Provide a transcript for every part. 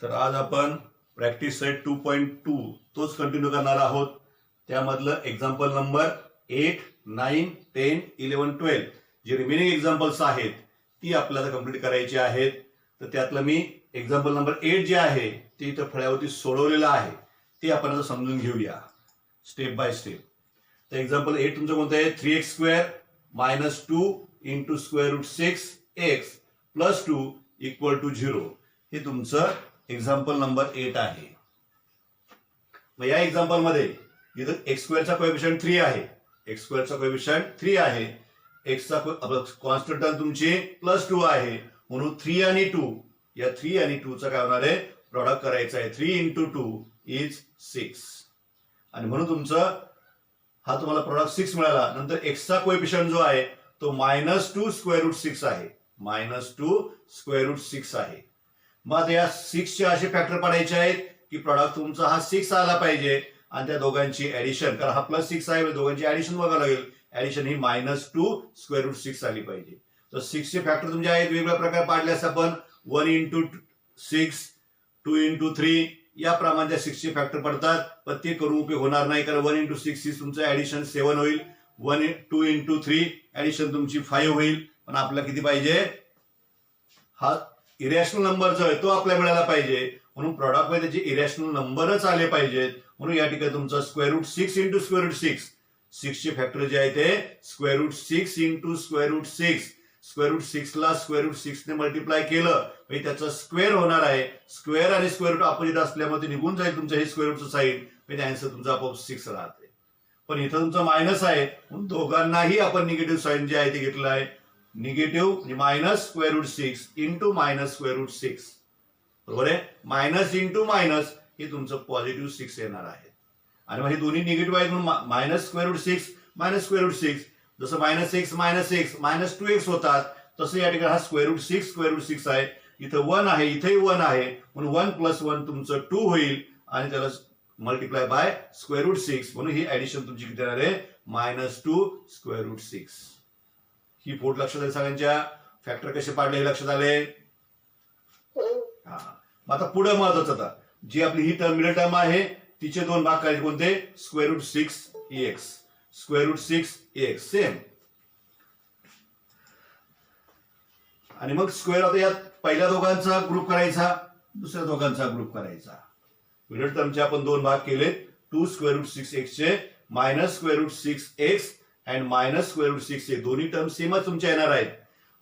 तर आज आपण प्रॅक्टिस सेट 2.2 तोच कंटिन्यू करणार आहोत. त्यामधलं एक्झाम्पल नंबर 8, 9, 10, 11, 12 जे रिमेनिंग एक्झाम्पल्स आहेत ती आपल्याला कंप्लीट करायची आहेत. तर त्यातलं मी एक्झाम्पल नंबर 8 जे आहे ते इथं फळ्यावरती सोडवलेलं आहे ते आपण आता समजून घेऊया स्टेप बाय स्टेप. तर एक्झाम्पल 8 तुमचं कोणतं आहे? 3x² - 2 into square root 6x plus 2 equal to 0 हे तुमचं एक्झाम्पल नंबर 8 आहे. मग या एक्झाम्पल मध्ये इथं x² चा कोएफिशियंट 3 आहे. x² चा कोएफिशियंट 3 आहे. x चा कॉन्स्टंट टर्म तुमची +2 आहे. म्हणून 3 आणि 2 या 3 आणि 2 चा काय होणार आहे? प्रॉडक्ट करायचा आहे. 3 इंटू 2 इज 6 आणि म्हणून तुमचं हा तुम्हाला प्रॉडक्ट 6 मिळाला. नंतर x चा कोएफिशियंट जो आहे तो -2 स्क्वेअर रूट 6 आहे. -2 स्क्वेअर रूट 6 आहे. मग या 6 चे असे फॅक्टर पडायचे आहेत की प्रॉडक्ट तुमचा हा 6 आला पाहिजे आणि त्या दोघांची ऍडिशन, कारण हा +6 आहे दोघांची ऍडिशन बघायला लागेल. ऍडिशन ही -2 स्क्वेअर रूट 6 आली पाहिजे. तर 6 चे फॅक्टर तुमचे आहेत वेगवेगळ्या प्रकारे पाडल्यास आपण 1 इंटू 6, 2 इंटू 3 या प्रमाणे त्या 6 चे फॅक्टर पडतात. पण ते करून उपयोग होणार नाही, कारण 1 इंटू 6 ही तुमचं ऍडिशन 7 होईल. 2 इंटू 3 ऍडिशन तुमची 5 होईल. पण आपल्याला किती पाहिजे? हा इरॅशनल नंबर जो आहे तो आपल्याला मिळाला पाहिजे. म्हणून प्रॉडक्ट मध्ये त्याचे इरॅशनल नंबरच आले पाहिजेत. म्हणून या ठिकाणी तुमचा square root 6 into square root 6 चे फॅक्टर जे आहे ते square root 6 into square root 6. Square root 6 ला स्क्वेअर रूट 6 ने मल्टिप्लाय केलं म्हणजे त्याचा स्क्वेअर होणार आहे. स्क्वेअर आणि स्क्वेअर रूट अपोजिट असल्यामुळे ते निघून जाईल तुमचं हे स्क्वेअर रूटचं साईन, म्हणजे आन्सर तुमचा आपोआप 6 राहते. पण इथं तुमचं मायनस आहे म्हणून दोघांनाही आपण निगेटिव्ह साईन जे आहे ते घेतलं आहे. निगेटिव्ह म्हणजे minus square root 6 into minus square root 6 बरोबर आहे. मायनस इंटू मायनस हे तुमचं पॉझिटिव्ह 6 येणार आहे. आणि मग हे दोन्ही निगेटिव्ह आहेत म्हणून minus square root 6 minus square root 6 जसं -6 - 2x होतात तसं या ठिकाणी हा स्क्वेअर रूट 6 स्क्वेअर रूट 6 आहे. इथं 1 आहे, इथेही 1 आहे म्हणून 1 + 1 तुमचं 2 होईल आणि त्याला मल्टिप्लाय बाय स्क्वेअर रूट 6 म्हणून ही ऍडिशन तुमची किती येणार आहे? -2 स्क्वेअर रूट 6. ही पोट लक्षात आली सगळ्यांच्या? फॅक्टर कसे पाडले हे लक्षात आले? हा. मग आता पुढे महत्वाचं, आता जी आपली ही टर्म मिडल टर्म आहे तिचे दोन भाग करायचे. कोणते? Square root 6ax square root 6ax same. आणि मग स्क्वेअर आता यात पहिल्या दोघांचा ग्रुप करायचा, दुसऱ्या दोघांचा ग्रुप करायचा. मिडल टर्मचे आपण दोन भाग केले. 2 स्क्वेअर रूट 6x चे minus square root 6x and minus square root 6 हे दोन्ही टर्म सेमच तुमच्या येणार आहेत.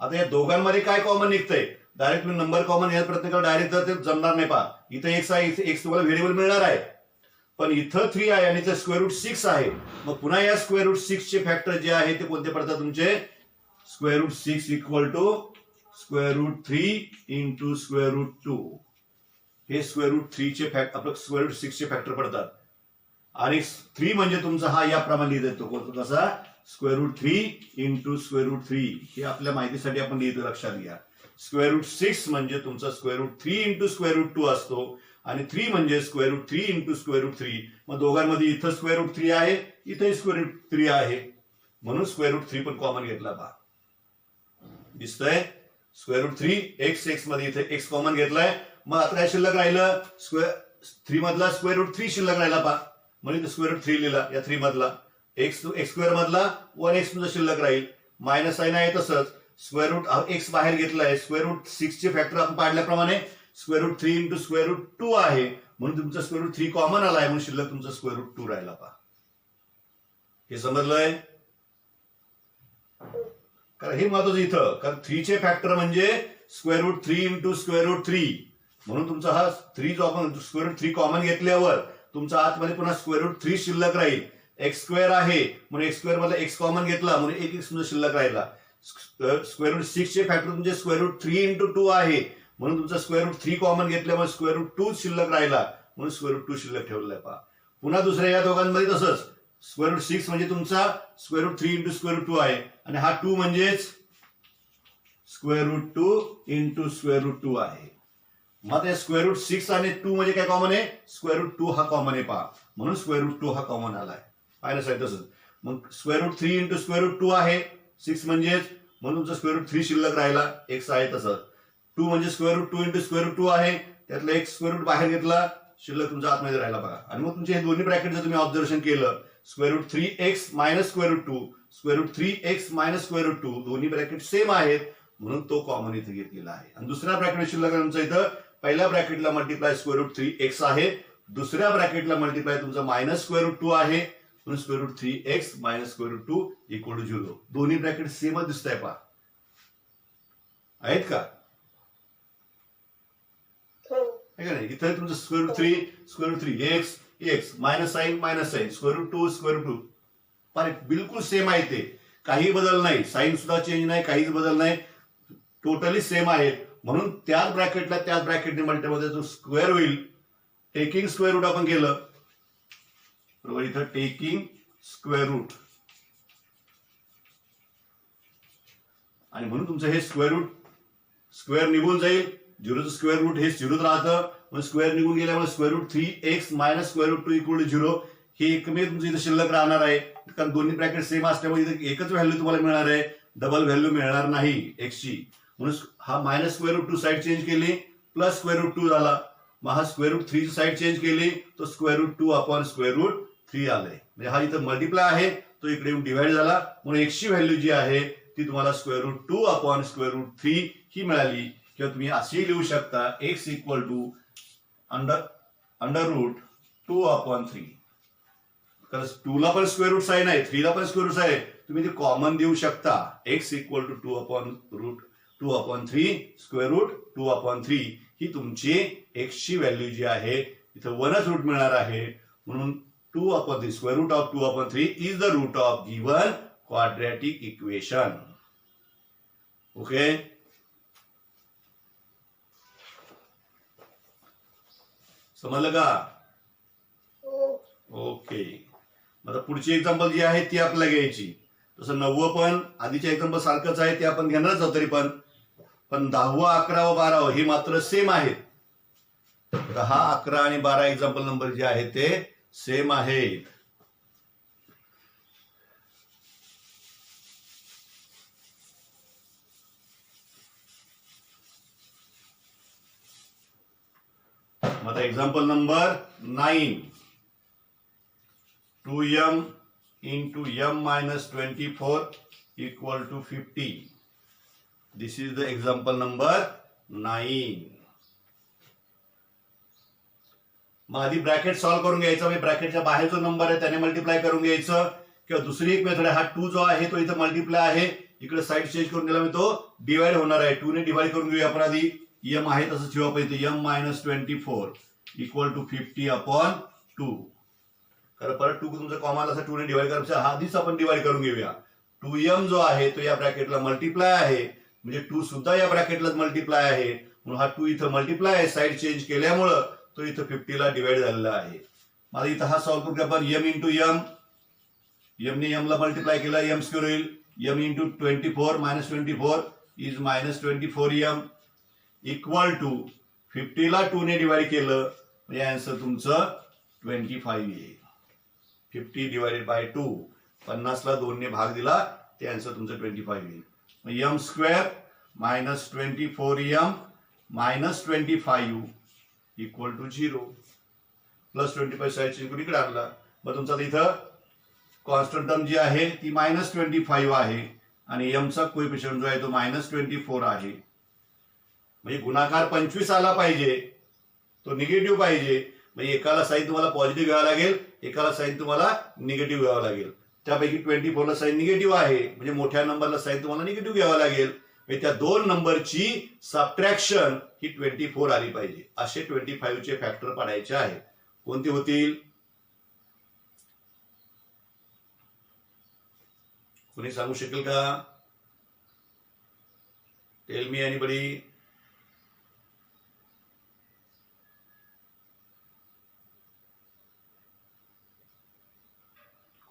आता या दोघांमध्ये काय कॉमन निघतंय? डायरेक्ट तुम्ही नंबर कॉमन या प्रयत्न करा, डायरेक्ट तर ते जमणार नाही. पहा इथं x आहे, इथे x तुम्हाला व्हेरिएबल मिळणार आहे, पण इथं 3 आहे आणि इथं स्क्वेअर रूट 6 आहे. मग पुन्हा या स्क्वेअर रूट 6 चे फॅक्टर जे आहे ते कोणते पडतात तुमचे? Square root 6 equal to square root 3 into square root 2 हे स्क्वेअर रूट 3 चे फॅक्टर आपलं स्क्वेअर रूट 6 चे फॅक्टर पडतात. आणि 3 म्हणजे तुमचा हा याप्रमाणे लिहिता येतो. कसा? Square root 3 into square root 3 हे आपल्या माहितीसाठी आपण लिहितो, लक्षात घ्या. स्क्वेअर रूट 6 म्हणजे तुमचा square root 3 into square root 2 असतो आणि 3 म्हणजे square root 3 into square root 3. मग दोघांमध्ये इथं स्क्वेअर रूट 3 आहे, इथंही स्क्वेअर रूट 3 आहे म्हणून स्क्वेअर रूट 3 पण कॉमन घेतला. पहा दिसतंय? स्क्वेअर रूट 3 मध्ये इथे x कॉमन घेतलाय. मग आता काय शिल्लक राहिलं? स्क्वेअर 3 मधला स्क्वेअर रूट 3 शिल्लक राहिला. पहा म्हणजे इथे स्क्वेअर रूट 3 लिहिला या 3 मधला. x² मधला 1x तुमचा शिल्लक राहील. मायनस साइन आहे तसंच. स्क्वेअर रूट x बाहेर घेतलाय. स्क्वेअर रूट 6 चे फॅक्टर आपण पाडल्याप्रमाणे square root 3 into square root 2 आहे म्हणून तुमचा स्क्वेअर रूट 3 कॉमन आलाय म्हणून शिल्लक तुमचा स्क्वेअर रूट 2 राहिला. पहा हे समजलंय? कारण हे महत्वाचं इथं, कारण 3 चे फॅक्टर म्हणजे square root 3 into square root 3 म्हणून तुमचा हा 3 जो आपण स्क्वेअर रूट 3 कॉमन घेतल्यावर तुमचा आतमध्ये पुन्हा स्क्वेअर रूट 3 शिल्लक राहील. x² आहे म्हणून x² मधला x कॉमन घेतला म्हणून 1x तुमचा शिल्लक राहिला. स्क्वेअर रूट 6 चे फॅक्टर तुमचे स्क्वेअर रूट 3 इंटू 2 आहे म्हणून तुमचा स्क्वेअर रूट 3 कॉमन घेतल्यामुळे स्क्वेअर रूट 2 शिल्लक राहिला म्हणून स्क्वेअर रूट 2 शिल्लक ठेवलेला आहे. पहा पुन्हा दुसऱ्या या दोघांमध्ये तसंच. स्क्वेअर रूट 6 म्हणजे तुमचा square root 3 into square root 2 आहे आणि हा 2 म्हणजेच square root 2 into square root 2 आहे. मग त्या स्क्वेअर रूट 6 आणि 2 म्हणजे काय कॉमन आहे? स्क्वेअर रूट 2 हा कॉमन आहे. पहा म्हणून स्क्वेअर रूट 2 हा कॉमन आलाय. पाहिलं साहेब तसंच. मग square root 3 into square root 2 आहे 6 म्हणजेच म्हणून तुमचा स्क्वेअर रूट 3 शिल्लक राहिला. x आहे तसंच. 2 म्हणजे square root 2 into square root 2 आहे त्यातलं एक स्क्वेअर रूट बाहेर घेतला, शिल्लक तुमचा आतमध्ये राहिला बघा. आणि मग तुमचे हे दोन्ही ब्रॅकेट जर तुम्ही ऑब्झर्वेशन केलं, square root 3x minus square root 2, square root 3x minus square root 2, दोन्ही ब्रॅकेट सेम आहेत म्हणून तो कॉमन इथे घेतलेला आहे. आणि दुसऱ्या ब्रॅकेट शिल्लक तुमचं इथं पहिल्या ब्रॅकेटला मल्टिप्लाय स्क्वेअर रूट 3x आहे, दुसऱ्या ब्रॅकेटला मल्टिप्लाय तुमचा मायनस स्क्वेअर रूट 2 आहे, म्हणून square root 3x minus square root 2 equal to 0. दोन्ही ब्रॅकेट सेमच दिसत आहे पहा, आहेत का? आहे का नाही? इथं तुमचं square root 3 x minus sign square root 2 square root 2 पण बिलकुल सेम आहे ते, काही बदल नाही, साईन सुद्धा चेंज नाही, काहीच बदल नाही, टोटली सेम आहे. म्हणून त्याच ब्रॅकेटने मल्टिप्लाय जो स्क्वेअर होईल, टेकिंग स्क्वेअर रूट आपण केलं बरोबर, इथं टेकिंग स्क्वेअर रूट, आणि म्हणून तुमचं हे स्क्वेअर निघून जाईल, झिरोचं स्क्वेअर रूट हे झिरोच राहतं, मग स्क्वेअर निघून गेल्यामुळे square root 3x minus square root 2 equal to 0 हे एकमेव तुमचं इथं शिल्लक राहणार आहे. कारण दोन्ही ब्रॅकेट सेम असल्यामुळे इथं एकच व्हॅल्यू तुम्हाला मिळणार आहे, डबल व्हॅल्यू मिळणार नाही एक्सची. म्हणून हा minus square root 2 side change केली, प्लस स्क्वेअर रूट 2 झाला, मग हा स्क्वेअर रूट 3 साईड चेंज केली, तो square root 2 upon square root 3 आलाय. म्हणजे हा इथं मल्टिप्लाय आहे, तो इकडे येऊन डिवाइड झाला, म्हणून एक्सची व्हॅल्यू जी आहे ती तुम्हाला square root 2 upon square root 3 ही मिळाली. किंवा तुम्ही असेही लिहू शकता x equal to under root 2 upon 3. कारण 2 ला पण स्क्वेअर रूट साईन आहे, 3 ला पण स्क्वेअर रूट आहे, तुम्ही ते कॉमन देऊ शकता. x equal to 2 upon 3 square root 2 upon 3 ही तुमची x ची व्हॅल्यू जी आहे इथं 1च रूट मिळणार आहे. म्हणून 2 upon 3 square root of 2 upon 3 is the root of given quadratic equation. Okay, समजलं का? ओके, आता पुढची एक्झाम्पल जी आहे ती आपल्याला घ्यायची. तसं 9 पण आधीच्या एक्झाम्पल सारखंच आहे, ते आपण घेणारच आहोत तरी पण 10, 11 व 12 हे मात्र सेम आहेत. 10, 11 आणि 12 एक्झाम्पल नंबर जे आहेत ते सेम आहेत. आता example number 9, 2m into m minus 24 equal to 50. This is the example number 9. मग आधी ब्रॅकेट सॉल्व्ह करून घ्यायचं, म्हणजे ब्रॅकेटच्या बाहेर जो नंबर आहे त्याने मल्टिप्लाय करून घ्यायचं. किंवा दुसरी एक मेथड आहे, हा 2 जो आहे तो इथं मल्टिप्लाय आहे, इकडे साईड चेंज करून दिला, तो डिवाइड होणार आहे. 2 ने डिवाइड करून घेऊया आपण आधी. m आहे तसं ठेवा पाहिजे, m minus 24 equal to 50 upon 2. कारण परत 2 तुमचं कॉमन असं 2 ने डिवाइड करायचं, हा आधीच आपण डिवाइड करून घेऊया. 2m जो आहे तो या ब्रॅकेटला मल्टिप्लाय आहे, म्हणजे 2 सुद्धा या ब्रॅकेटला मल्टिप्लाय आहे, म्हणून हा 2 इथं मल्टिप्लाय आहे, साईड चेंज केल्यामुळं तो इथं 50 ला डिवाइड झालेला आहे. माझा इथं हा सॉल्व्ह करून आपण m इंटू m, m ने m ला मल्टिप्लाय केला, m स्क्वेअर होईल, m into 24 minus 24 is minus 24m equal to 50 ला 2 ने डिवाइड केलं म्हणजे आन्सर तुमचं 25 येईल. 50 डिवाइडेड बाय 2, 50 ला 2 ने भाग दिला ते आन्सर तुमचं 25 येईल. मग m square minus 24m minus 25 equal to 0, plus 25 side change करून इकडे आणला. मग तुमचा इथं कॉन्स्टंट टर्म जी आहे ती मायनस 25 आहे आणि m चा कोएफिशियंट जो आहे तो मायनस 24 आहे. म्हणजे गुणाकार 25 आला पाहिजे, तो निगेटिव्ह पाहिजे. म्हणजे एकाला साईन तुम्हाला पॉझिटिव्ह घ्यावं लागेल, एकाला साईन तुम्हाला निगेटिव्ह घ्यावं लागेल. त्यापैकी 24 ला साईन निगेटिव्ह आहे, म्हणजे मोठ्या नंबरला साईन तुम्हाला निगेटिव्ह घ्यावं लागेल. म्हणजे त्या दोन नंबरची सबट्रॅक्शन ही 24 आली पाहिजे. असे 25 चे फॅक्टर पाडायचे आहेत. कोणते होतील? कोणी सांगू शकेल का? Tell me anybody.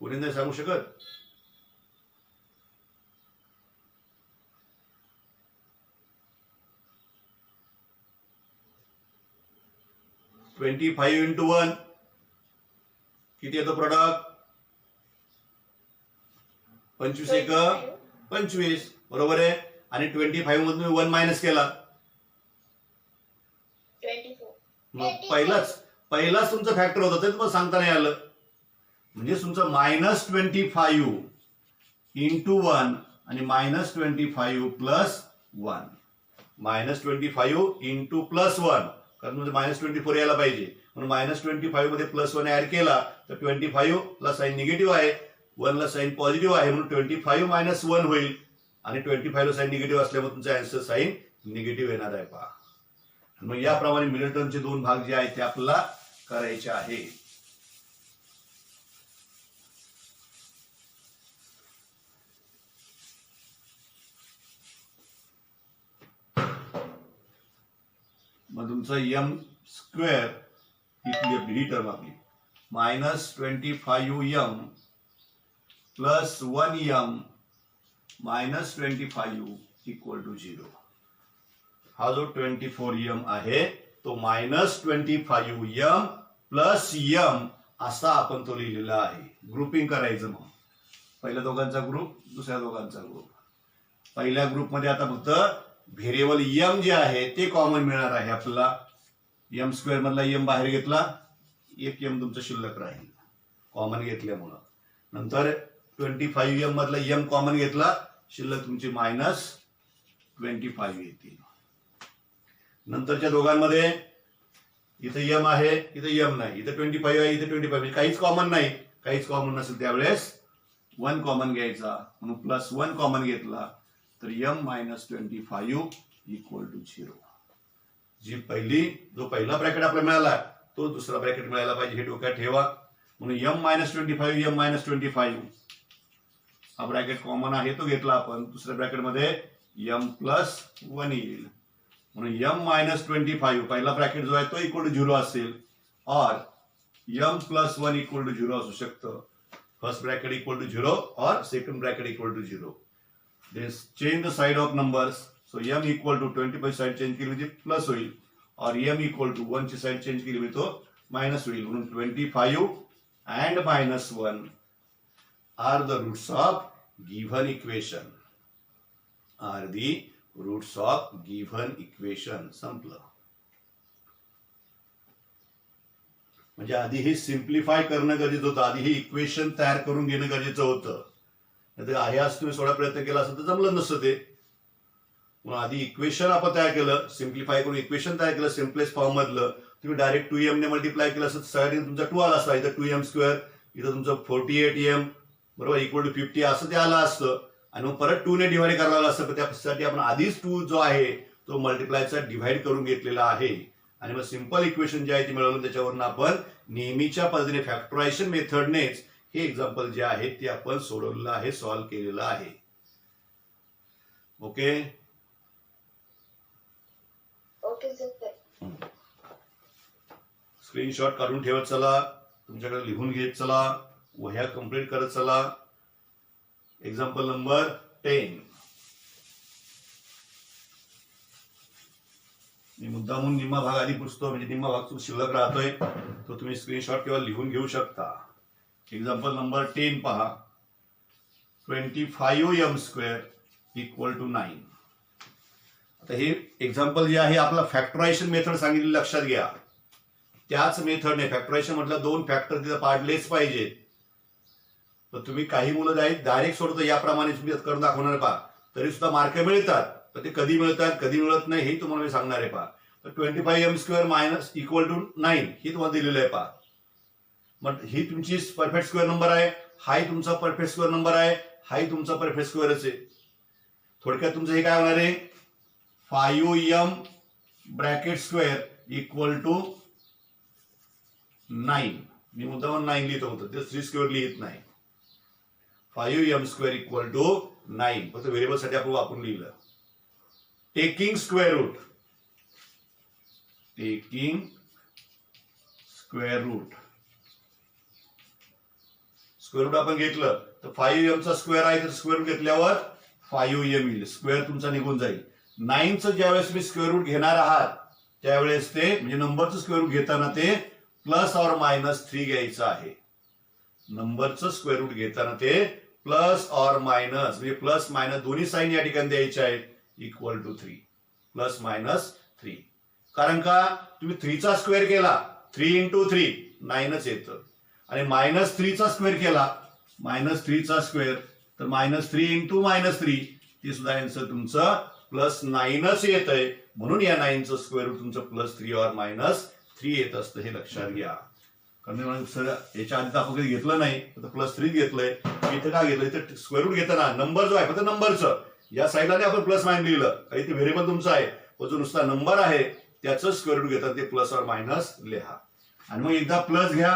कोणी नाही सांगू शकत? ट्वेंटी 25 इंटू 1 किती येतो प्रोडक्ट? 25 एक 25, बरोबर आहे. आणि 25 मधून 1 मायनस केला 24. मग पहिलाच तुमचं फॅक्टर होतं ते तुम्हाला सांगता नाही आलं. म्हणजे तुमचं -25 इंटू 1 आणि -25 प्लस 1. -25 इंटू प्लस 1, कारण म्हणजे -24 यायला पाहिजे, म्हणून -25 मध्ये प्लस 1 ऍड केला तर 25 ला साईन निगेटिव्ह आहे, 1 ला साईन पॉझिटिव्ह आहे, म्हणून 25 - 1 होईल. आणि 25 ला साईन निगेटिव्ह असल्यामुळे तुमचा आन्सर साईन निगेटिव्ह येणार आहे. पहा, मग याप्रमाणे मिडलटर्मचे दोन भाग जे आहेत ते आपल्याला करायचे आहे. मग तुमचं m स्क्वेअर ही टर्म आपली -25m plus 1m -25 equal to 0. हा जो 24m आहे तो -25m प्लस m असा आपण तो लिहिलेला आहे. ग्रुपिंग करायचं. मग पहिल्या दोघांचा ग्रुप, दुसऱ्या दोघांचा ग्रुप. पहिल्या ग्रुपमध्ये आता फक्त व्हेरिएबल m जे आहे ते कॉमन मिळणार आहे आपल्याला. m स्क्वेअर मधला m बाहेर घेतला, एक m तुमचं शिल्लक राहील कॉमन घेतल्यामुळं. नंतर 25m मधला m कॉमन घेतला, शिल्लक तुमची -25 येतील. नंतरच्या दोघांमध्ये इथे m आहे, इथे m नाही, इथे 25 आहे, इथे 25, म्हणजे काहीच कॉमन नाही. काहीच कॉमन नसेल त्यावेळेस 1 कॉमन घ्यायचा, म्हणून प्लस 1 कॉमन घेतला तर m -25 इक्वल टू 0. जो पहिला ब्रॅकेट आपल्याला मिळाला तो दुसरा ब्रॅकेट मिळायला पाहिजे, हे डोक्यात ठेवा. म्हणून m -25 m -25 हा ब्रॅकेट कॉमन आहे तो घेतला आपण. दुसऱ्या ब्रॅकेटमध्ये m प्लस 1 येईल, म्हणून m -25 पहिला ब्रॅकेट जो आहे तो इक्वल टू 0 असेल, और m प्लस 1 इक्वल टू 0 असू शकतं. फर्स्ट ब्रॅकेट इक्वल टू 0 और second bracket equal to 0. Then change the side of numbers. So m equal to 25 side change केली म्हणजे प्लस होईल, और m equal to 1 ची साइड चेंज केली म्हणजे तो मायनस होईल. म्हणून 25 and -1 are the roots of given equation. Are the roots of given equation. संपलं. म्हणजे आधी हे सिम्प्लिफाय करणं गरजेचं होतं, आधी हे इक्वेशन तयार करून घेणं गरजेचं होतं. आहे असं तुम्ही सोडा प्रयत्न केला असं तर जमलं नसतं ते. म्हणून आधी इक्वेशन आपण तयार केलं, सिम्प्लिफाय करून इक्वेशन तयार केलं सिम्पलेस्ट फॉर्म मधलं. तुम्ही डायरेक्ट 2m ने मल्टिप्लाय केलं असतं सगळ्यांनी तुमचा 2 आला असता. इथं 2m स्क्वेअर, इथं तुमचं 48m बरोबर इक्वल टू 50 असं ते आलं असतं, आणि मग परत 2 ने डिवाइड करावं लागलं असतं. त्यासाठी आपण आधीच 2 जो आहे तो मल्टिप्लायचा डिव्हाइड करून घेतलेला आहे, आणि मग सिंपल इक्वेशन जे आहे ते मिळवलं. त्याच्यावरून आपण नेहमीच्या पद्धतीने फॅक्टरायझेशन मेथडनेच हे एक्झाम्पल जे आहे ते आपण सोडवलेलं आहे, सॉल्व्ह केलेलं आहे. Okay okay sir. स्क्रीनशॉट काढून ठेवत चला, तुमच्याकडे लिहून घेत चला, वह्या कंप्लीट करत चला. Example number 10. मी मुद्दामून निम्मा भाग आधी पुसतो, म्हणजे निम्मा भाग शिल्लक राहतोय, तो तुम्ही स्क्रीनशॉट किंवा लिहून घेऊ शकता. एक्झाम्पल नंबर 10 पहा. 25m square equal to 9. आता हे एक्झाम्पल जे आहे आपला फॅक्टरायझेशन मेथड सांगितली लक्षात घ्या. त्याच मेथडने फॅक्टरायझेशन म्हटलं 2 फॅक्टर तिथं पाडलेच पाहिजेत. तर तुम्ही काही मुलं आहेत डायरेक्ट सोडतो याप्रमाणे तुम्ही करून दाखवणार पहा, तरी सुद्धा मार्क मिळतात. तर ते कधी मिळतात कधी मिळत नाही हे तुम्हाला मी सांगणार आहे पहा. तर 25m square minus equal to 9 हे तुम्हाला दिलेलं आहे पहा. मग ही तुमची परफेक्ट स्क्वेअर नंबर आहे, हाही तुमचा परफेक्ट स्क्वेअर नंबर आहे, हाही तुमचा परफेक्ट स्क्वेअरच आहे. थोडक्यात तुमचं हे काय होणार आहे, 5m bracket square equal to 9. मी मुद्दाम 9 लिहित होतो, ते 3 स्क्वेअर लिहित नाही. 5m स्क्वेअर इक्वल टू 9 फक्त व्हेरिएबल साठी आपण वापरून लिहिलं. Taking square root, taking square root, square root आपण घेतलं तर 5m चा स्क्वेअर आहे तर स्क्वेअर रूट घेतल्यावर 5m येईल, स्क्वेअर तुमचा निघून जाईल. 9चं ज्यावेळेस तुम्ही स्क्वेअर रूट घेणार आहात त्यावेळेस ते म्हणजे नंबरचं स्क्वेअर रूट घेताना ते प्लस और मायनस 3 घ्यायचं आहे. नंबरचं स्क्वेअर रूट घेताना ते प्लस और मायनस म्हणजे प्लस मायनस दोन्ही साईन या ठिकाणी द्यायचे आहेत, इक्वल टू 3 प्लस मायनस 3. कारण का तुम्ही 3चा स्क्वेअर केला 3 इंटू 3 9च येतं आणि -3चा स्क्वेअर केला -3चा स्क्वेअर तर -3 इंटू -3 ते सुद्धा आन्सर तुमचं +9च येत आहे. म्हणून या 9चं स्क्वेअर रूट तुमचं +3 और -3 येत असतं हे लक्षात घ्या. कारण सर याच्या आधी आपण कधी घेतलं नाही तर +3 घेतलंय. इथं का घेतलंय तर स्क्वेअर रूट घेताना नंबर जो आहे फक्त नंबरचं या साईडला आपण +- लिहिलं काही ते व्हेरिएबल तुमचं आहे तो जो नुसता नंबर आहे त्याचं स्क्वेअर रूट घेतात ते प्लस और मायनस लिहा आणि मग एकदा प्लस घ्या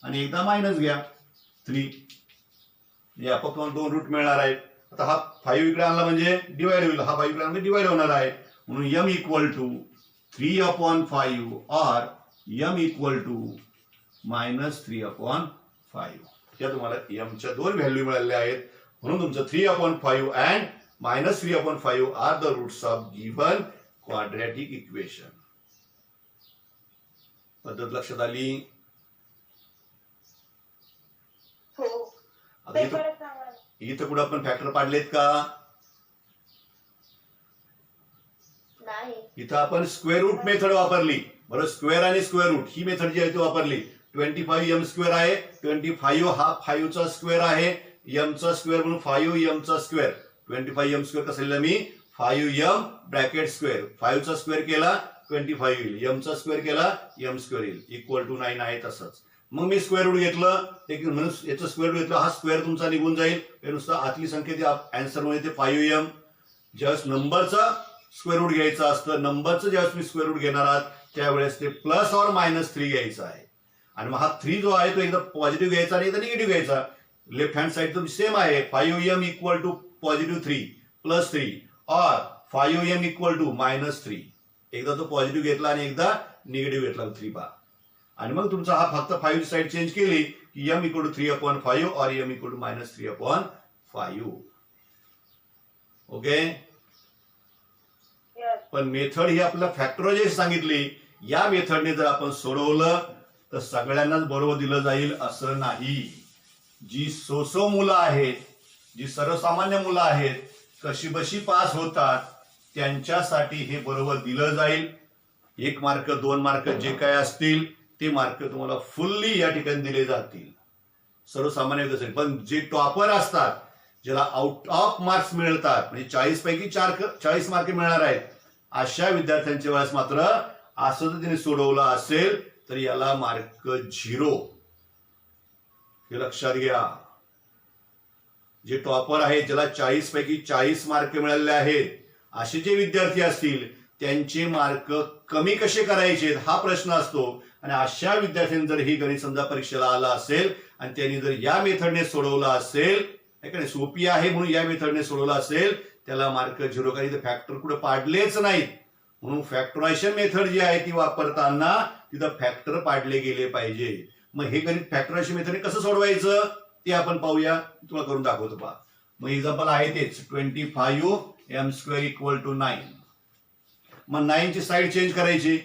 आणि एकदा मायनस घ्या 3 या आपोआप 2 रूट मिळणार आहेत. आता हा 5 इकडे आणला म्हणजे डिवाइड होईल हा 5 इकडे आणला डिवाइड होणार आहे म्हणून m इक्वल टू 3/5 और m इक्वल टू -3/5 या तुम्हाला m च्या 2 व्हॅल्यू मिळालेल्या आहेत म्हणून तुमचं 3/5 and -3/5 are the roots of given quadratic equation. पद्धत लक्षात आली. हो. आता इथं कुठं आपण फॅक्टर पाडलेत का नाही. इथं आपण स्क्वेअर रूट मेथड वापरली बरं. स्क्वेअर आणि स्क्वेअर रूट ही मेथड जी आहे ती वापरली. 25m स्क्वेअर आहे 25 हा 5 चा स्क्वेअर आहे m चा स्क्वेअर म्हणून 5m चा स्क्वेअर 25m स्क्वेअर कसं लिहिलं मी 5m ब्रॅकेट स्क्वेअर 5 चा स्क्वेअर केला 25 येईल m चा स्क्वेअर केला m स्क्वेअर येईल इक्वल टू 9 आहे तसंच. मग मी स्क्वेअर रूट घेतलं म्हणून याचं स्क्वेअर रूट घेतलं हा स्क्वेअर तुमचा निघून जाईल हे नुसतं आतली संख्या आन्सर मध्ये ते 5m. ज्यावेळेस नंबरचा स्क्वेअर रूट घ्यायचा असतं नंबरचं ज्यावेळेस मी स्क्वेअर रूट घेणार आहात त्यावेळेस ते प्लस और -3 घ्यायचा आहे आणि मग हा 3 जो आहे तो एकदा पॉझिटिव्ह घ्यायचा आणि एकदा निगेटिव्ह घ्यायचा. लेफ्ट हँड साइड तर सेम आहे 5m इक्वल टू +3 +3 और 5m इक्वल टू -3 एकदा तो पॉझिटिव्ह घेतला आणि एकदा निगेटिव्ह घेतला 3 पा आणि मग तुमचा हा फक्त 5 साइड चेंज केली की m इक्वल टू 3/5 और m इक्वल टू -3/5. ओके. पण मेथड ही आपल्याला फॅक्टरायझेशन सांगितली या मेथडने जर आपण सोडवलं तर सगळ्यांनाच बरोबर दिलं जाईल असं नाही. जी सोसो मुलं आहेत जी सर्वसामान्य मुलं आहेत कशीबशी पास होतात त्यांच्यासाठी हे बरोबर दिलं जाईल. 1 मार्क 2 मार्क जे काय असतील ते मार्क तुम्हाला फुल्ली या ठिकाणी दिले जातील सर्वसामान्य विद्यार्थी. पण जे टॉपर असतात ज्याला आउट ऑफ मार्क्स मिळतात म्हणजे 40 पैकी 40 मार्क मिळणार आहेत अशा विद्यार्थ्यांच्या वेळेस मात्र असं जर त्यांनी सोडवलं असेल तर याला मार्क 0 हे लक्षात घ्या. जे टॉपर आहेत ज्याला 40 पैकी 40 मार्क मिळालेले आहेत असे जे विद्यार्थी असतील त्यांचे मार्क कमी कसे करायचे हा प्रश्न असतो आणि अशा विद्यार्थ्यांनी जर ही गणित समजा परीक्षेला आला असेल आणि त्यांनी जर या मेथडने सोडवलं असेल सोपी आहे म्हणून या मेथडने सोडवलं असेल त्याला मार्क 0 काही तर फॅक्टर कुठे पाडलेच नाहीत. म्हणून फॅक्टरायझेशन मेथड जी आहे ती वापरताना तिथं फॅक्टर पाडले गेले पाहिजे. मग हे गणित फॅक्टरायझेशन मेथडने कसं सोडवायचं ते आपण पाहूया. तुम्हाला करून दाखवतो पहा. मग एक्झाम्पल आहे तेच 25m² इक्वल टू 9. मग 9 ची साईड चेंज करायची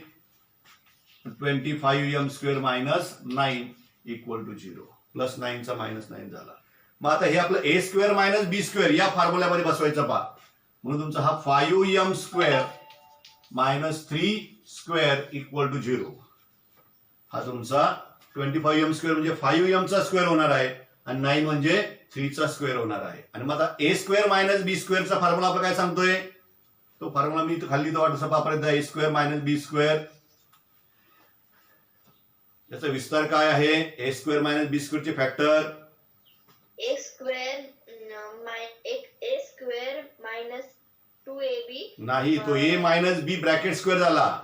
25m² - 9 इक्वल टू 0 +9 चा -9 झाला. मग आता हे आपलं a² - b² या फॉर्म्युल्यामध्ये बसवायचं पहा. म्हणून तुमचा हा 5m² - 3² इक्वल टू 0 हा तुमचा 25m² म्हणजे 5m चा स्क्वेअर होणार आहे आणि 9 म्हणजे 3 चा स्क्वेअर होणार आहे. आणि मग आता a² - b² चा फॉर्म्युला आपला काय सांगतोय तो फॉर्म्युला मी खाली तो वाटसा वापरायचा a² - b². याचा विस्तार काय आहे a² - b² चे फॅक्टर a² - 2ab नाही तो a - b ब्रॅकेट स्क्वेअर झाला.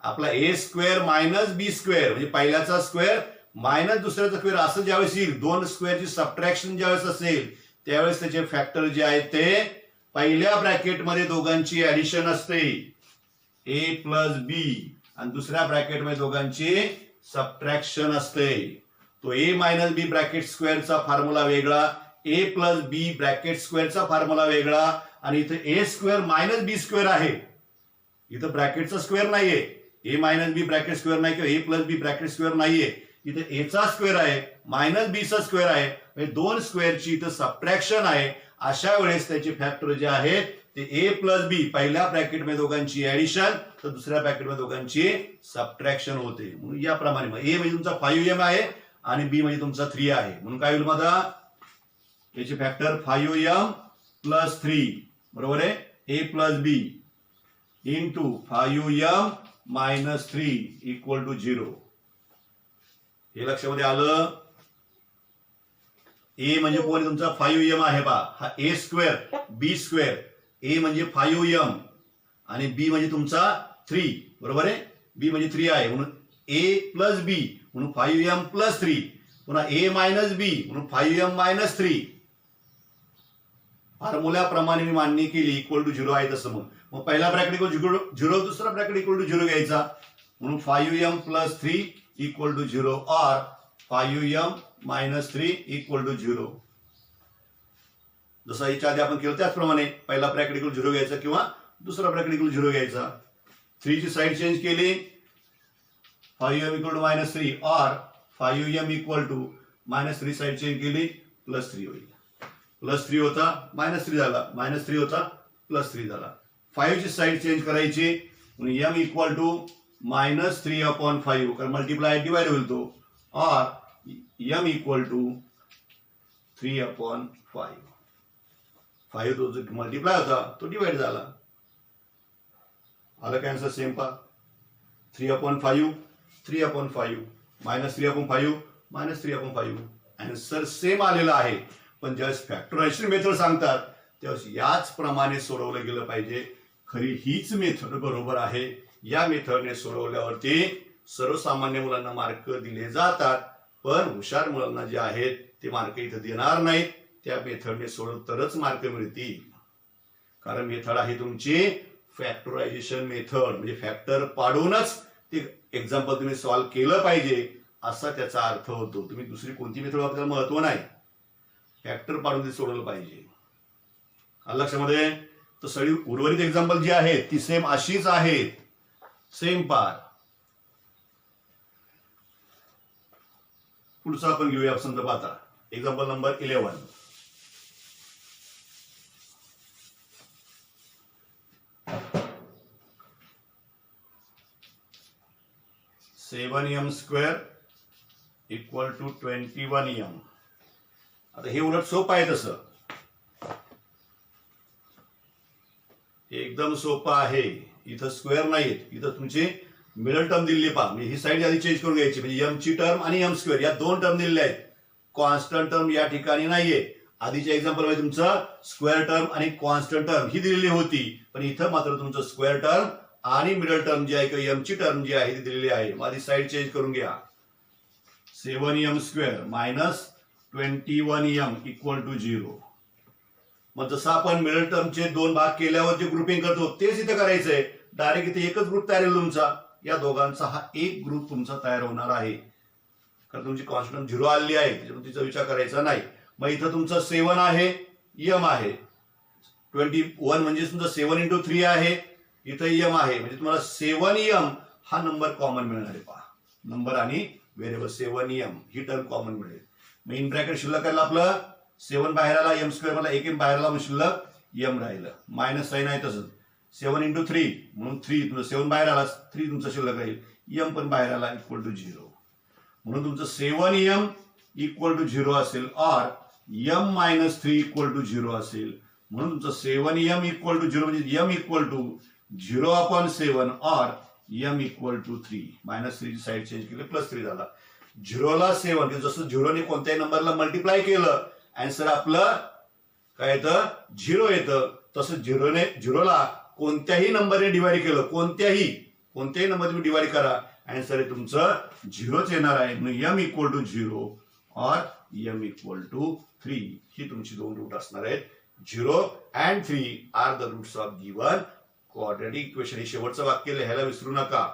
आपला a² - b² म्हणजे पहिल्याचा स्क्वेअर मायनस दुसऱ्याचा स्क्वेअर असं ज्यावेळेस येईल 2 स्क्वेअरची सबट्रॅक्शन ज्यावेळेस असेल त्यावेळेस त्याचे फॅक्टर जे आहेत ते पहिल्या ब्रॅकेटमध्ये दोघांची ऍडिशन असते a + b आणि दुसऱ्या ब्रॅकेटमध्ये दोघांची सबट्रॅक्शन असते. तो a - b ब्रॅकेट स्क्वेअरचा फॉर्म्युला वेगळा a + b ब्रॅकेट स्क्वेअरचा फॉर्म्युला वेगळा आणि इथे a² - b² आहे. इथं ब्रॅकेटचा स्क्वेअर नाहीये a - b ब्रॅकेट स्क्वेअर नाही किंवा a + b ब्रॅकेट स्क्वेअर नाहीये. इथे a चा स्क्वेअर आहे -b चा स्क्वेअर आहे म्हणजे 2 स्क्वेअरची इथं सबट्रॅक्शन आहे. अशा वेळेस त्याचे फॅक्टर जे आहेत ते ए प्लस बी पहिल्या ब्रॅकेटमध्ये दोघांची ऍडिशन तर दुसऱ्या ब्रॅकेटमध्ये दोघांची सबट्रॅक्शन होते. म्हणून याप्रमाणे ए म्हणजे तुमचा 5m आहे आणि बी म्हणजे तुमचा 3 आहे. म्हणून काय होईल माझा याचे फॅक्टर 5m प्लस 3 बरोबर आहे A plus B into 5m minus 3 equal to 0. हे लक्षामध्ये आलं. ए म्हणजे कोण तुमचा 5m आहे पा हा ए स्क्वेअर बी स्क्वेअर. ए म्हणजे 5m आणि बी म्हणजे तुमचा 3 बरोबर आहे. बी म्हणजे 3 आहे म्हणून ए प्लस बी म्हणून 5m प्लस 3 पुन्हा ए मायनस बी म्हणून 5m मायनस 3. फॉर्म्युल्याप्रमाणे मी मांडणी केली इक्वल टू 0 आहे तसं मग पहिला ब्रॅकेट इक्वल टू 0 दुसरा ब्रॅकेट इक्वल टू 0 घ्यायचा म्हणून 5m प्लस 3 इक्वल टू 0 और 5m मायनस 3 इक्वल टू 0. जसं याच्या आधी आपण केलं त्याचप्रमाणे पहिला ब्रॅकेट इक्वल 0 घ्यायचा किंवा दुसरा ब्रॅकेट इक्वल 0 घ्यायचा. 3 ची साईड चेंज केली 5m इक्वल टू मायनस 3 और 5m equal to minus 3 side change केली प्लस 3 होईल. प्लस 3 होता मायनस 3 झाला मायनस 3 होता प्लस 3 झाला. 5 ची साईड चेंज करायची म्हणून m equal to minus 3 upon 5 कारण मल्टीप्लाय डिवाइड होईल तो और m इक्वल टू 3 अपॉन 5. 5 तो जो मल्टीप्लाय होता तो डिवाइड झाला. आलं काय आन्सर सेम पा 3 upon 5 3 upon 5 minus 3 upon 5 minus 3 upon 5. Answer same आलेला आहे. पण ज्यावेळेस फॅक्टरायझेशन मेथड सांगतात त्यावेळेस याच प्रमाणे सोडवलं गेलं पाहिजे. खरी हीच मेथड बरोबर आहे. या मेथडने सोडवल्यावरती सर्वसामान्य मुलांना मार्क दिले जातात पण हुशार मुलांना जे आहेत ते मार्क इथं देणार नाहीत. त्या मेथडने सोडव तरच मार्क मिळतील कारण मेथड आहे तुमची फॅक्टरायझेशन मेथड म्हणजे फॅक्टर पाडूनच ते एक्झाम्पल तुम्ही सॉल्व्ह केलं पाहिजे असा त्याचा अर्थ होतो. तुम्ही दुसरी कोणती मेथड वापरायला महत्व नाही. फॅक्टर पाडून ते सोडवलं पाहिजे. लक्षामध्ये तर सगळी उर्वरित एक्झाम्पल जी आहेत ती सेम अशीच आहेत सेम पार. पुढचा आपण घेऊया संदर्भ आता example number 11. (7m square equal to 21m). आता हे उलट सोपं आहे. तसं एकदम सोपं आहे. इथं स्क्वेअर नाहीत इथं तुमची मिडल टर्म दिलेली पहा म्हणजे ही साईड आधी चेंज करून घ्यायची म्हणजे m ची टर्म आणि m स्क्वेअर या दोन टर्म दिलेल्या आहेत. कॉन्स्टंट टर्म या ठिकाणी नाहीये. आधीच्या एक्झाम्पल मध्ये तुमचं स्क्वेअर टर्म आणि कॉन्स्टंट टर्म ही दिलेली होती पण इथं मात्र तुमचं स्क्वेअर टर्म आणि मिडल टर्म जी आहे किंवा m ची टर्म जी आहे ती दिलेली आहे. मग आधी साईड चेंज करून घ्या. 7m square minus 21m equal to 0. मग जसं आपण मिडल टर्मचे दोन भाग केल्यावर जे ग्रुपिंग करतो तेच इथं करायचंय. डायरेक्ट इथे एकच ग्रुप तयार होईल तुमचा. या दोघांचा हा एक ग्रुप तुमचा तयार होणार आहे कारण तुमची कॉन्स्टंट 0 आलेली आहे त्याच्यामुळे तिचा विचार करायचा नाही. मग इथं तुमचं 7 आहे m आहे 21 म्हणजे तुमचा 7 इंटू 3 आहे. इथं m आहे म्हणजे तुम्हाला 7m हा नंबर कॉमन मिळणार आहे. पहा नंबर आणि व्हेरिएबल 7m ही टर्म कॉमन मिळेल. मग इन ब्रॅकेट शिल्लक करायला आपलं 7 बाहेर आला m स्क्वेअर मला 1m बाहेर आला म्हणजे शिल्लक m राहिलं. मायनस साईन आहे तसंच 7 इंटू 3 म्हणून 3 तुमचं 7 बाहेर आला 3 तुमचं शिल्लक राहील. m पण बाहेर आला इक्वल टू 0 म्हणून तुमचं 7m इक्वल टू 0 असेल और m मायनस 3 इक्वल टू 0 असेल. म्हणून तुमचं 7m इक्वल टू 0 म्हणजे m इक्वल टू 0 अपॉन 7 और m इक्वल टू 3. मायनस 3 ची साईड चेंज केली प्लस 3 झाला. 0 ला 7 जसं 0 ने कोणत्याही नंबरला मल्टिप्लाय केलं आन्सर आपलं काय येतं 0 येतं. तसं 0 ला कोणत्याही नंबरने डिवाइड केलं कोणत्याही नंबर तुम्ही डिवाइड करा आन्सर आहे तुमचं 0च येणार आहे. म्हणून m इक्वल टू 0 और m इक्वल टू 3 ही तुमची दोन रूट असणार आहेत. 0 and 3 are the roots of given quadratic equation. हे शेवटचं वाक्य लिहायला विसरू नका.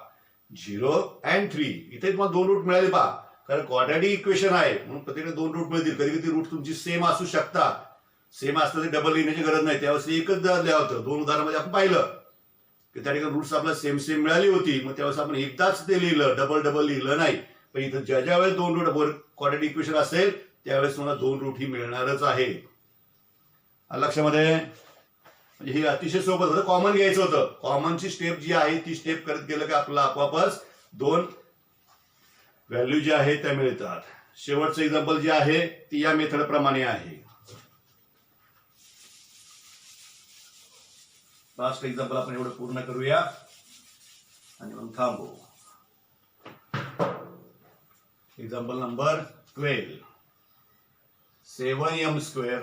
0 and 3 इथे तुम्हाला दोन रूट मिळाले पहा कारण क्वाड्रॅटिक इक्वेशन आहे म्हणून प्रत्येकाने दोन रूट मिळतील. कधी कधी रूट तुमची सेम असू शकतात. सेम असतं ते डबल लिहिण्याची गरज नाही. त्यावेळेस एकच लिहा होतं. दोन उदाहरणामध्ये आपण पाहिलं की त्या ठिकाणी रूट्स आपल्याला सेम मिळाली होती. मग त्यावेळेस आपण एकदाच ते लिहिलं डबल लिहिलं नाही. पण इथं ज्या वेळेस दोन रूट क्वाड्रॅटिक इक्वेशन असेल त्यावेळेस तुम्हाला दोन रूट ही मिळणारच आहे. लक्षामध्ये म्हणजे हे अतिशय सोपं होतं. कॉमन घ्यायचं होतं. कॉमनची स्टेप जी आहे ती स्टेप करत गेलं की आपल्याला आपोआपच दोन व्हॅल्यू ज्या आहेत त्या मिळतात. शेवटचं एक्झाम्पल जे आहे ती या मेथड प्रमाणे आहे. लास्ट एक्झाम्पल आपण एवढं पूर्ण करूया आणि मग थांबू. Example number 12. 7m square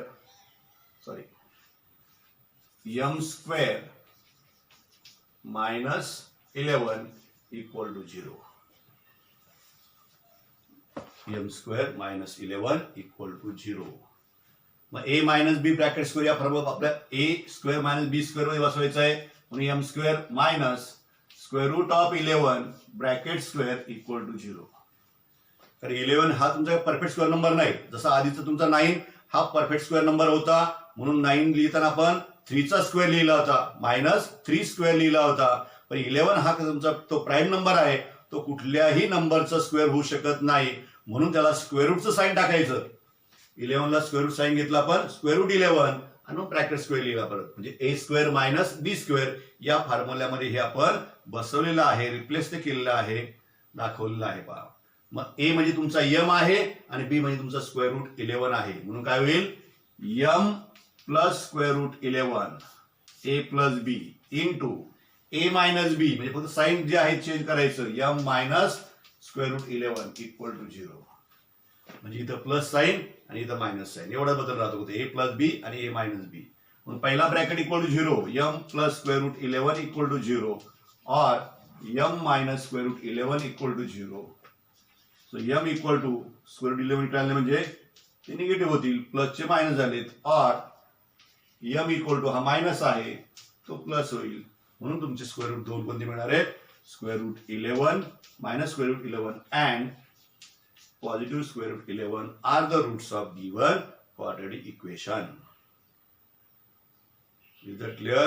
minus 11 equal to 0. m square minus 11 equal to 0. मग a minus B bracket square या फॉर्म आपल्या a square minus B square मध्ये बसवायचं आहे. म्हणून m square minus square root of 11 bracket square equal to 0. तर 11 हा तुमचा परफेक्ट स्क्वेअर नंबर नाही. जसा आधीचा तुमचा 9 हा परफेक्ट स्क्वेअर नंबर होता. म्हणून 9 लिहिताना आपण 3 चा स्क्वेअर लिहिला होता मायनस 3 स्क्वेअर लिहिला होता. पण 11 हा तुमचा तो प्राईम नंबर आहे. तो कुठल्याही नंबरचा स्क्वेअर होऊ शकत नाही. म्हणून त्याला स्क्वेअर रूटचं साईन टाकायचं. 11 ला स्क्वेअर रूट साईन घेतला आपण स्क्वेअर रूट 11 आणि मग ब्रॅकेट स्क्वेअर लिहिला परत. म्हणजे a square minus B square या फॉर्म्युल्यामध्ये हे आपण बसवलेलं आहे. रिप्लेस ते केलेलं आहे, दाखवलेलं आहे पहा. मग a म्हणजे तुमचा m आहे आणि b म्हणजे तुमचा स्क्वेअर रूट 11 आहे. म्हणून काय होईल m plus square root 11 a plus B into a minus B म्हणजे फक्त साईन जे आहे चेंज करायचं m minus square root 11 equal to 0. म्हणजे इथं प्लस साईन आणि इथं मायनस साईन एवढा बदल राहतो. ए प्लस बी आणि ए मायनस बी. म्हणून पहिला bracket equal to 0 m plus square root 11 equal to 0 और m minus square root 11 equal to 0. So m equal to square root 11 इकडे म्हणजे ते निगेटिव्ह होतील, प्लसचे मायनस झालेत. और m इक्वल टू हा मायनस आहे तो प्लस होईल. म्हणून तुमचे स्क्वेअर रूट दोन कोणते मिळणार आहेत square root 11 minus square root 11 and positive square root 11 are the roots of given quadratic equation. Is that clear?